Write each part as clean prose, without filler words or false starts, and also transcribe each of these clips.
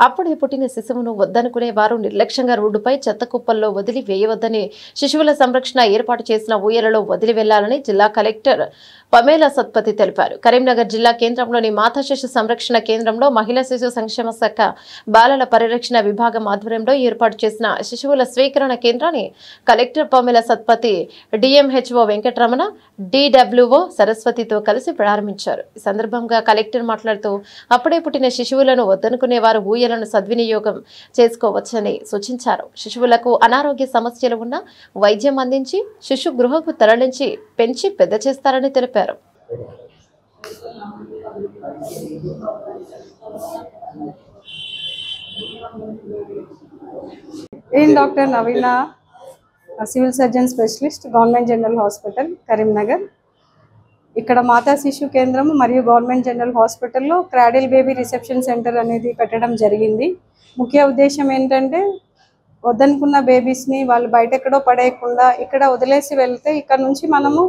అప్పుడే పుట్టిన శిశువును వద్దనుకునే వారు నిర్లక్ష్యంగా రోడ్డుపై చెత్త కుప్పల్లో వదిలి వేయవద్దని, శిశువుల సంరక్షణ ఏర్పాటు చేసిన ఊయలలో వదిలి వెళ్లాలని జిల్లా కలెక్టర్ పమేలా సత్పతి తెలిపారు. కరీంనగర్ జిల్లా కేంద్రంలోని మాతా శిశు సంరక్షణ కేంద్రంలో మహిళా శిశు సంక్షేమ శాఖ బాలల పరిరక్షణ విభాగం ఆధ్వర్యంలో ఏర్పాటు చేసిన శిశువుల స్వీకరణ కేంద్రాన్ని collector Pamela Satpathy, DMHO Venkataramana, DWO సరస్వతితో కలిసి ప్రారంభించారు. ఈ సందర్భంగా కలెక్టర్ మాట్లాడుతూ అప్పుడే పుట్టిన శిశువులను వద్దనుకునే వారు ఊయలను సద్వినియోగం చేసుకోవచ్చని సూచించారు. శిశువులకు అనారోగ్య సమస్యలు ఉన్న వైద్యం అందించి శిశు గృహకు తరలించి పెంచి పెద్ద చేస్తారని తెలిపారు. Doctor Naveena, civil surgeon specialist, government general hospital Karimnagar. ఇక్కడ మాతా శిశు కేంద్రం మరియు గవర్నమెంట్ జనరల్ హాస్పిటల్లో క్రాడిల్ బేబీ రిసెప్షన్ సెంటర్ అనేది పెట్టడం జరిగింది. ముఖ్య ఉద్దేశం ఏంటంటే వద్దనుకున్న బేబీస్ని వాళ్ళు బయట ఎక్కడో పడేయకుండా ఇక్కడ వదిలేసి వెళ్తే ఇక్కడ నుంచి మనము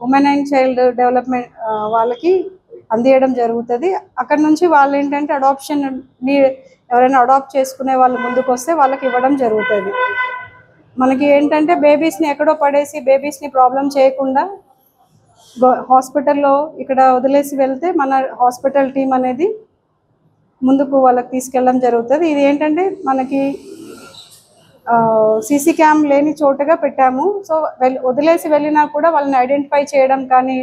ఉమెన్ అండ్ చైల్డ్ డెవలప్మెంట్ వాళ్ళకి అందియడం జరుగుతుంది. అక్కడ నుంచి వాళ్ళు ఏంటంటే అడాప్షన్ని ఎవరైనా అడాప్ట్ చేసుకునే వాళ్ళు ముందుకు వస్తే వాళ్ళకి ఇవ్వడం జరుగుతుంది. మనకి ఏంటంటే బేబీస్ని ఎక్కడో పడేసి బేబీస్ని ప్రాబ్లం చేయకుండా హాస్పిటల్లో ఇక్కడ వదిలేసి వెళ్తే మన హాస్పిటల్ టీం అనేది ముందుకు వాళ్ళకి తీసుకెళ్ళడం జరుగుతుంది. ఇది ఏంటంటే మనకి సీసీ క్యామ్ లేని చోటుగా పెట్టాము. సో వదిలేసి వెళ్ళినా కూడా వాళ్ళని ఐడెంటిఫై చేయడం కానీ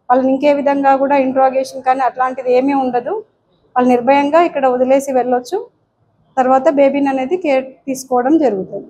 వాళ్ళని ఇంకే విధంగా కూడా ఇంట్రాగేషన్ కానీ అట్లాంటిది ఏమీ ఉండదు. వాళ్ళు నిర్భయంగా ఇక్కడ వదిలేసి వెళ్ళొచ్చు. తర్వాత బేబీని అనేది కేర్ తీసుకోవడం జరుగుతుంది.